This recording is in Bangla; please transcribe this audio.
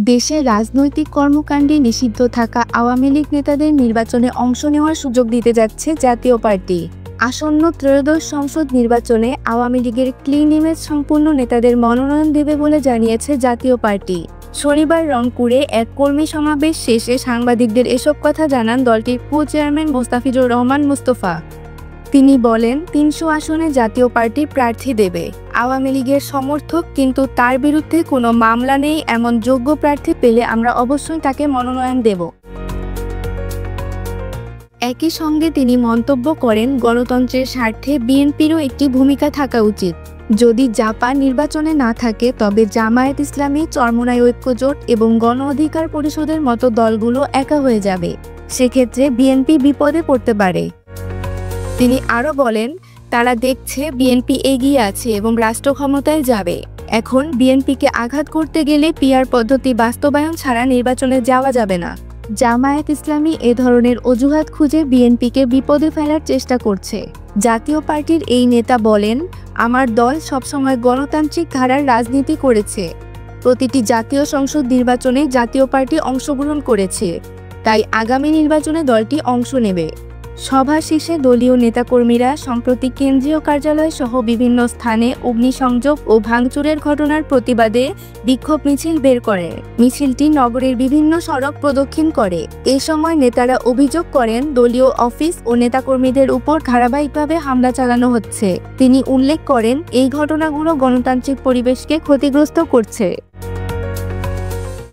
দেশে রাজনৈতিক কর্মকাণ্ডে নিষিদ্ধ থাকা আওয়ামী লীগ নেতাদের নির্বাচনে অংশ নেওয়ার সুযোগ দিতে যাচ্ছে জাতীয় পার্টি। আসন্ন ত্রয়োদশ সংসদ নির্বাচনে আওয়ামী লীগের ক্লিন ইমেজ সম্পন্ন নেতাদের মনোনয়ন দেবে বলে জানিয়েছে জাতীয় পার্টি। শনিবার রংপুরে এক কর্মী সমাবেশ শেষে সাংবাদিকদের এসব কথা জানান দলটির কো-চেয়ারম্যান মোস্তাফিজুর রহমান মুস্তফা। তিনি বলেন, ৩০০ আসনে জাতীয় পার্টি প্রার্থী দেবে। আওয়ামী লীগের সমর্থক, কিন্তু তার বিরুদ্ধে কোনো মামলা নেই এমন যোগ্য প্রার্থী পেলে আমরা অবশ্যই তাকে মনোনয়ন দেব। একই সঙ্গে তিনি মন্তব্য করেন, গণতন্ত্রের স্বার্থে বিএনপিরও একটি ভূমিকা থাকা উচিত। যদি জাপা নির্বাচনে না থাকে তবে জামায়াত ইসলামী, চরমোনাই ঐক্যজোট এবং গণ অধিকার পরিষদের মতো দলগুলো একা হয়ে যাবে। সেক্ষেত্রে বিএনপি বিপদে পড়তে পারে। তিনি আরও বলেন, তারা দেখছে বিএনপি এগিয়ে আছে এবং রাষ্ট্র ক্ষমতায় যাবে। এখন বিএনপিকে আঘাত করতে গেলে পিআর পদ্ধতি বাস্তবায়ন ছাড়া নির্বাচনে যাওয়া যাবে না। জামায়াত ইসলামী এ ধরনের অজুহাত খুঁজে বিএনপিকে বিপদে ফেলার চেষ্টা করছে। জাতীয় পার্টির এই নেতা বলেন, আমার দল সবসময় গণতান্ত্রিক ধারার রাজনীতি করেছে। প্রতিটি জাতীয় সংসদ নির্বাচনে জাতীয় পার্টি অংশগ্রহণ করেছে, তাই আগামী নির্বাচনে দলটি অংশ নেবে। সভা শেষে দলীয় নেতাকর্মীরা সম্প্রতি কেন্দ্রীয় কার্যালয় সহ বিভিন্ন স্থানে অগ্নিসংযোগ ও ভাঙচুরের ঘটনার প্রতিবাদে বিক্ষোভ মিছিল বের করে। মিছিলটি নগরের বিভিন্ন সড়ক প্রদক্ষিণ করে। এ সময় নেতারা অভিযোগ করেন, দলীয় অফিস ও নেতাকর্মীদের উপর ধারাবাহিকভাবে হামলা চালানো হচ্ছে। তিনি উল্লেখ করেন, এই ঘটনাগুলো গণতান্ত্রিক পরিবেশকে ক্ষতিগ্রস্ত করছে।